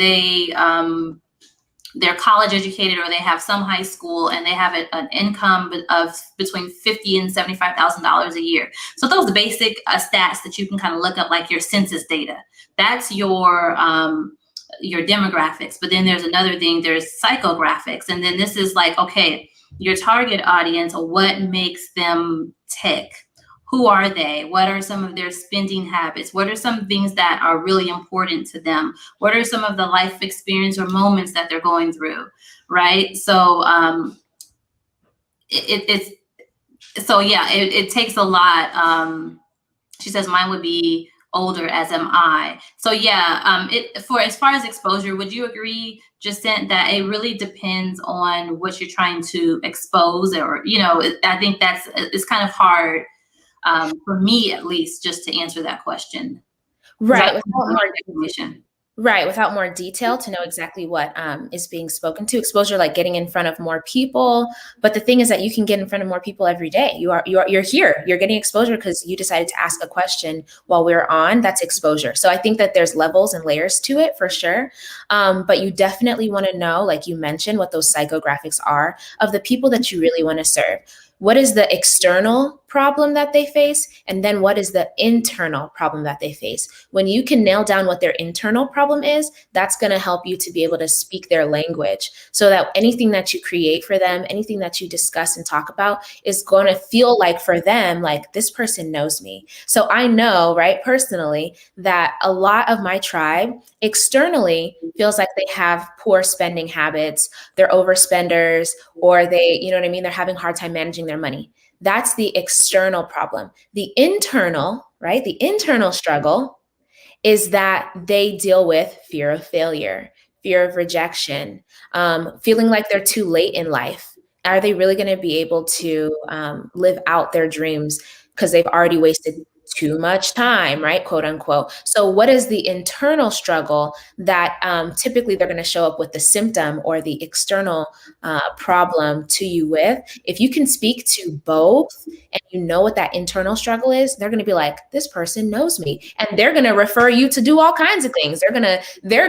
they're college educated, or they have some high school, and they have an income of between $50,000 and $75,000 a year. So those basic stats that you can kind of look up, like your census data, that's your demographics. But then there's another thing, there's psychographics. And then this is like, okay, your target audience, what makes them tick? who are they? What are some of their spending habits? What are some things that are really important to them? What are some of the life experience or moments that they're going through, right? So it takes a lot. She says mine would be older, as am I. So yeah, for as far as exposure, would you agree, Jacent, that it really depends on what you're trying to expose, or I think it's kind of hard, for me at least, just to answer that question. Right. Information. Right, without more detail to know exactly what is being spoken to. Exposure, like getting in front of more people. But the thing is that you can get in front of more people every day. You're here. You're getting exposure because you decided to ask a question while we're on. That's exposure. So I think that there's levels and layers to it for sure. But you definitely want to know, like you mentioned, what those psychographics are of the people that you really want to serve. What is the external problem that they face? And then what is the internal problem that they face? When you can nail down what their internal problem is, that's going to help you to be able to speak their language so that anything that you create for them, anything that you discuss and talk about is going to feel like for them, like this person knows me. So I know, right, personally, that a lot of my tribe externally feels like they have poor spending habits, they're overspenders, or they, you know what I mean, they're having a hard time managing their money. That's the external problem. The internal, right? The internal struggle is that they deal with fear of failure, fear of rejection, feeling like they're too late in life. Are they really going to be able to live out their dreams because they've already wasted too much time, right? Quote unquote. So what is the internal struggle that typically they're going to show up with the symptom or the external problem to you with? If you can speak to both and you know what that internal struggle is, they're going to be like, this person knows me. And they're going to refer you to do all kinds of things. They're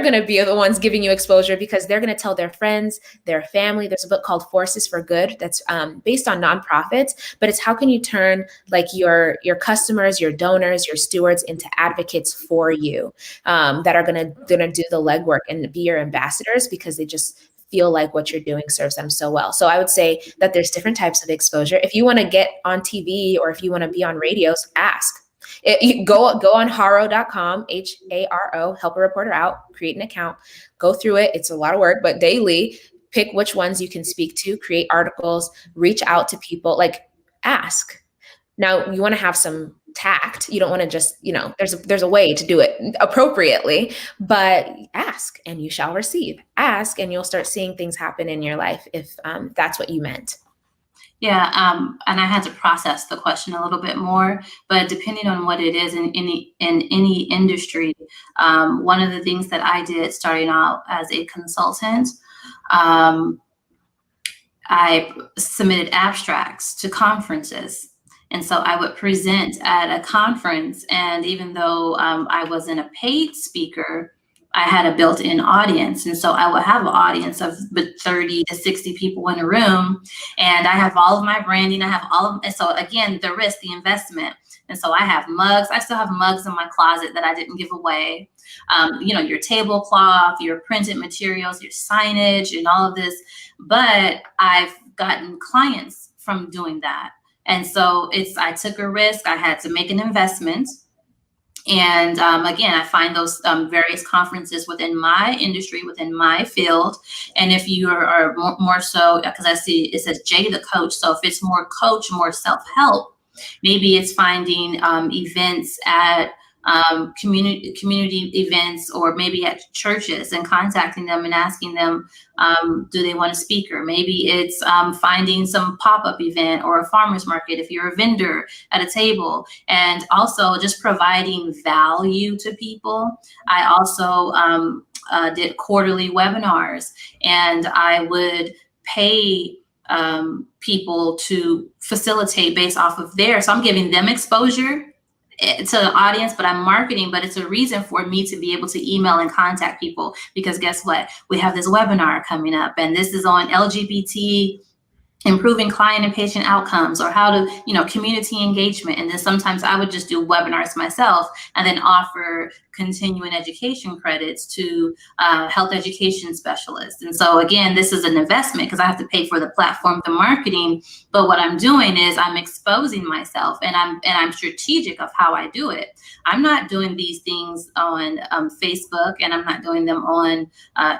going to be the ones giving you exposure because they're going to tell their friends, their family. There's a book called Forces for Good that's based on nonprofits, but it's how can you turn like your customers, your donors, your stewards into advocates for you that are gonna do the legwork and be your ambassadors because they just feel like what you're doing serves them so well. So I would say that there's different types of exposure. If you want to get on TV or if you want to be on radios, ask. Go on haro.com, HARO, help a reporter out, create an account, go through it. It's a lot of work, but daily, pick which ones you can speak to, create articles, reach out to people, like ask. Now you want to have some tact. You don't want to just, there's a way to do it appropriately, but ask and you shall receive. Ask and you'll start seeing things happen in your life if that's what you meant. Yeah, and I had to process the question a little bit more, but depending on what it is in any industry, one of the things that I did starting out as a consultant, I submitted abstracts to conferences. And so I would present at a conference, and even though I wasn't a paid speaker, I had a built-in audience. And so I would have an audience of 30 to 60 people in a room, and I have all of my branding. I have and so again, the risk, the investment. And so I have mugs. I still have mugs in my closet that I didn't give away. Your tablecloth, your printed materials, your signage, and all of this. But I've gotten clients from doing that. And so I took a risk. I had to make an investment. And again, I find those various conferences within my industry, within my field. And if you are more so, because I see it says Jay the coach. So if it's more coach, more self-help, maybe it's finding events at community events, or maybe at churches, and contacting them and asking them, do they want a speaker? Maybe it's finding some pop-up event or a farmer's market if you're a vendor at a table, and also just providing value to people. I also did quarterly webinars, and I would pay people to facilitate based off of so I'm giving them exposure to the audience, but I'm marketing, but it's a reason for me to be able to email and contact people, because guess what? We have this webinar coming up, and this is on LGBT, improving client and patient outcomes, or how to, community engagement. And then sometimes I would just do webinars myself and then offer continuing education credits to health education specialists. And so again, this is an investment because I have to pay for the platform, the marketing. But what I'm doing is I'm exposing myself, and I'm strategic of how I do it. I'm not doing these things on Facebook, and I'm not doing them on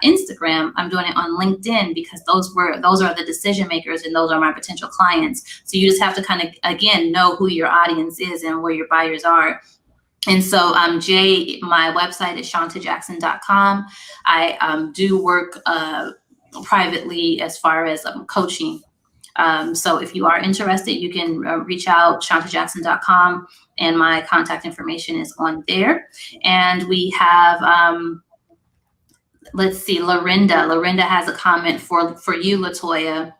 Instagram. I'm doing it on LinkedIn because those are the decision makers, and those are my potential clients. So you just have to kind of, again, know who your audience is and where your buyers are. And so Jay, my website is shantajacent.com. I do work privately as far as coaching. So if you are interested, you can reach out, shantajacent.com, and my contact information is on there. And we have, let's see, Lorinda. Lorinda has a comment for you, Latoya.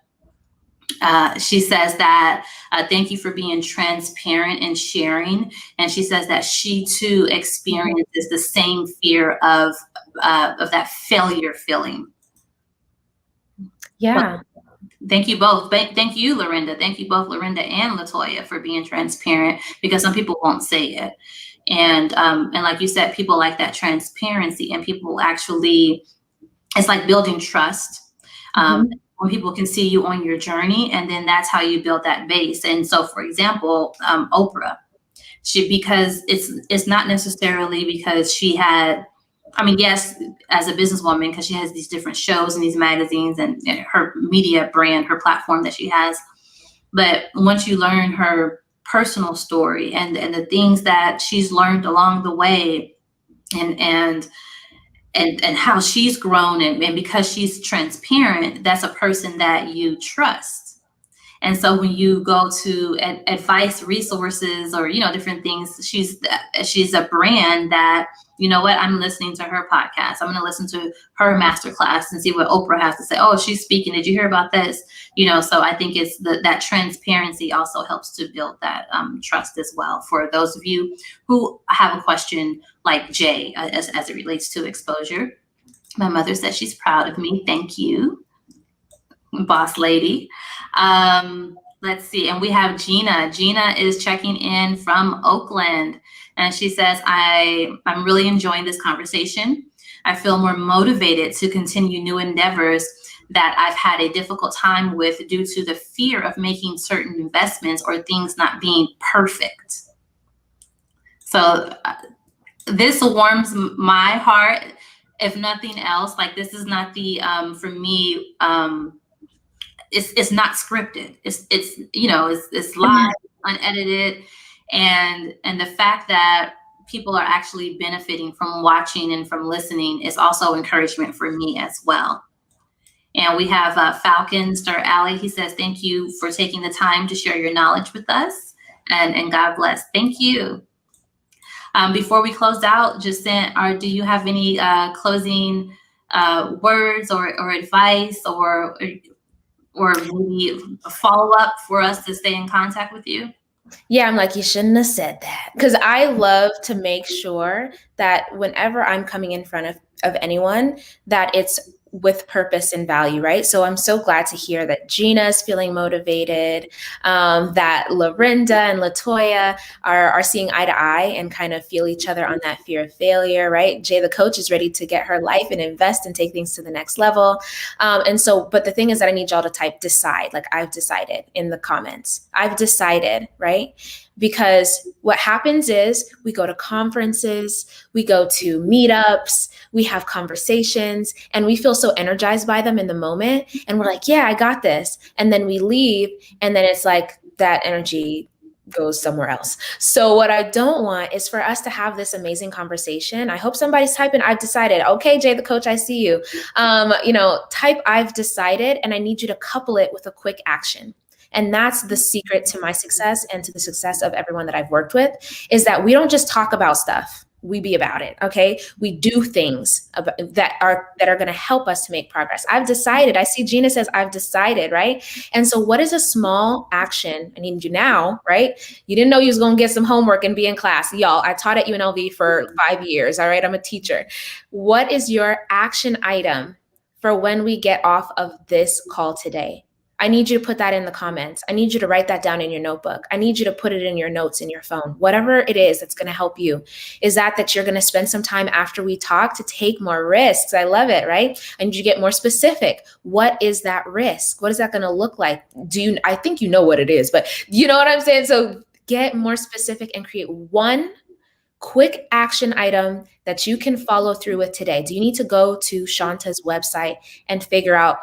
She says that thank you for being transparent and sharing. And she says that she too experiences the same fear of that failure feeling. Yeah. Thank you both. Thank you, Lorinda. Thank you both, Lorinda and Latoya, for being transparent, because some people won't say it. And like you said, people like that transparency, and people actually, it's like building trust. When people can see you on your journey, and then that's how you build that base. And so, for example, Oprah, because it's not necessarily because she had, I mean, yes, as a businesswoman, because she has these different shows and these magazines and her media brand, her platform that she has. But once you learn her personal story and the things that she's learned along the way, and how she's grown, and because she's transparent, that's a person that you trust. And so when you go to advice resources or, different things, she's a brand that, you know what, I'm listening to her podcast. I'm going to listen to her masterclass and see what Oprah has to say. Oh, she's speaking. Did you hear about this? So I think it's that transparency also helps to build that trust as well. For those of you who have a question like Jay, as it relates to exposure. My mother says she's proud of me. Thank you, boss lady. Let's see. And we have Gina. Gina is checking in from Oakland. And she says, I'm really enjoying this conversation. I feel more motivated to continue new endeavors that I've had a difficult time with due to the fear of making certain investments or things not being perfect. So this warms my heart, if nothing else. Like, this is not the, for me, it's not scripted. It's live, unedited. And the fact that people are actually benefiting from watching and from listening is also encouragement for me as well. And we have Falcon Star Alley. He says, thank you for taking the time to share your knowledge with us, and God bless. Thank you. Before we close out, Jacent, do you have any closing words or advice or maybe a follow-up for us to stay in contact with you? Yeah, I'm like, you shouldn't have said that, because I love to make sure that whenever I'm coming in front of anyone, that it's with purpose and value, right? So I'm so glad to hear that Gina is feeling motivated, that Lorinda and Latoya are seeing eye to eye and kind of feel each other on that fear of failure, right? Jay, the coach, is ready to get her life and invest and take things to the next level. But the thing is that I need y'all to type decide, like I've decided, in the comments. I've decided, right? Because what happens is we go to conferences, we go to meetups, we have conversations, and we feel so energized by them in the moment. And we're like, yeah, I got this. And then we leave, and then it's like that energy goes somewhere else. So what I don't want is for us to have this amazing conversation. I hope somebody's typing, I've decided. Okay, Jay, the coach, I see you. Type I've decided, and I need you to couple it with a quick action. And that's the secret to my success and to the success of everyone that I've worked with, is that we don't just talk about stuff. We be about it. Okay. We do things that are going to help us to make progress. I've decided. I see Gina says, I've decided. Right. And so what is a small action I need you now? Right. You didn't know you was going to get some homework and be in class. Y'all, I taught at UNLV for 5 years. All right. I'm a teacher. What is your action item for when we get off of this call today? I need you to put that in the comments. I need you to write that down in your notebook. I need you to put it in your notes in your phone. Whatever it is that's going to help you is that you're going to spend some time after we talk to take more risks. I love it, right? I need you to get more specific. What is that risk? What is that going to look like? I think you know what it is, but you know what I'm saying? So get more specific and create one quick action item that you can follow through with today. Do you need to go to Shanta's website and figure out,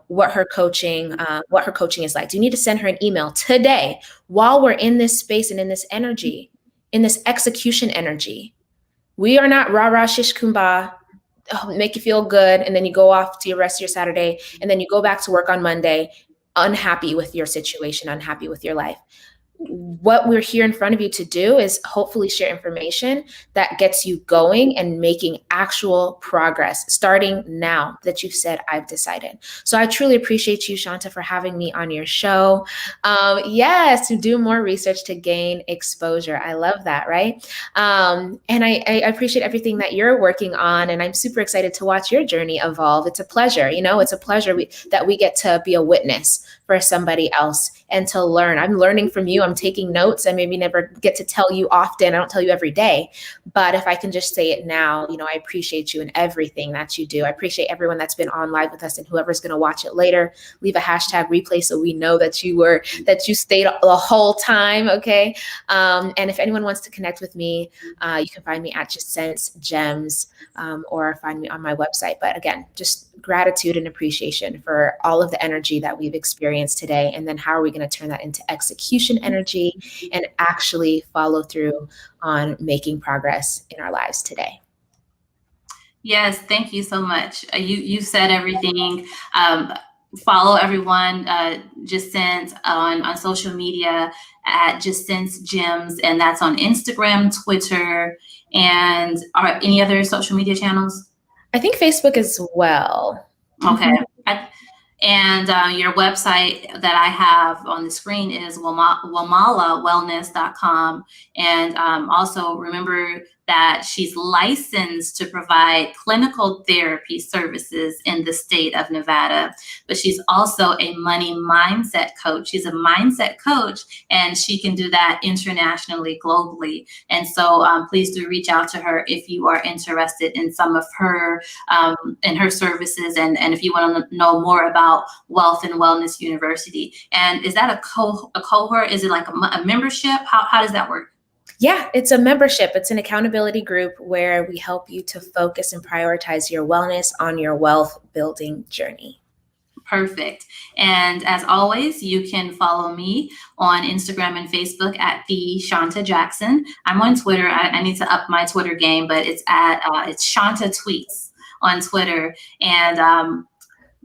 what her coaching is like? Do you need to send her an email today while we're in this space and in this energy, in this execution energy? We are not rah rah shish kumbah, make you feel good, and then you go off to your rest of your Saturday, and then you go back to work on Monday, unhappy with your situation, unhappy with your life. What we're here in front of you to do is hopefully share information that gets you going and making actual progress starting now that you've said, I've decided. So I truly appreciate you, Shanta, for having me on your show. Yes, to do more research to gain exposure. I love that, right? And I appreciate everything that you're working on, and I'm super excited to watch your journey evolve. It's a pleasure, it's a pleasure that we get to be a witness for somebody else and to learn. I'm learning from you. I'm taking notes. I maybe never get to tell you often. I don't tell you every day, but if I can just say it now, I appreciate you and everything that you do. I appreciate everyone that's been on live with us, and whoever's going to watch it later, leave a hashtag replay so we know that you stayed the whole time. Okay. And if anyone wants to connect with me, you can find me at Jacent Gems, or find me on my website. But again, just gratitude and appreciation for all of the energy that we've experienced today. And then how are we going to turn that into execution energy and actually follow through on making progress in our lives today? Yes, thank you so much. You said everything. Follow everyone, Jacent on social media at Jacent Gems, and that's on Instagram, Twitter, and any other social media channels? I think Facebook as well. Okay. And your website that I have on the screen is wamalawellness.com. And also remember that she's licensed to provide clinical therapy services in the state of Nevada, but she's also a money mindset coach. She's a mindset coach, and she can do that internationally, globally. And so please do reach out to her if you are interested in some of her in her services, and if you want to know more about Wealth and Wellness University. And is that a cohort? Is it like a membership? How does that work? Yeah, it's a membership. It's an accountability group where we help you to focus and prioritize your wellness on your wealth building journey. Perfect. And as always, you can follow me on Instagram and Facebook at the Shanta Jackson. I'm on Twitter. I need to up my Twitter game, but it's Shanta Tweets on Twitter. And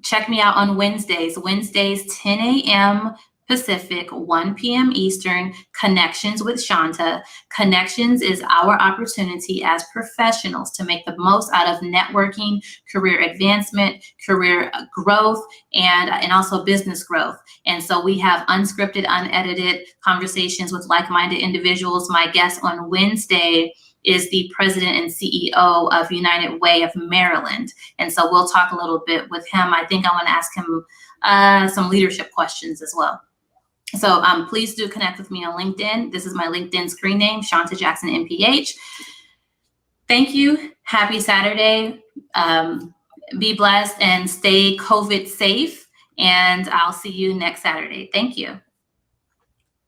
check me out on Wednesdays, 10 a.m. Pacific, 1 p.m. Eastern, Connections with Shanta. Connections is our opportunity as professionals to make the most out of networking, career advancement, career growth, and also business growth. And so we have unscripted, unedited conversations with like-minded individuals. My guest on Wednesday is the president and CEO of United Way of Maryland. And so we'll talk a little bit with him. I think I want to ask him some leadership questions as well. So please do connect with me on LinkedIn. This is my LinkedIn screen name, Shanta Jackson, MPH. Thank you. Happy Saturday. Be blessed and stay COVID safe. And I'll see you next Saturday. Thank you.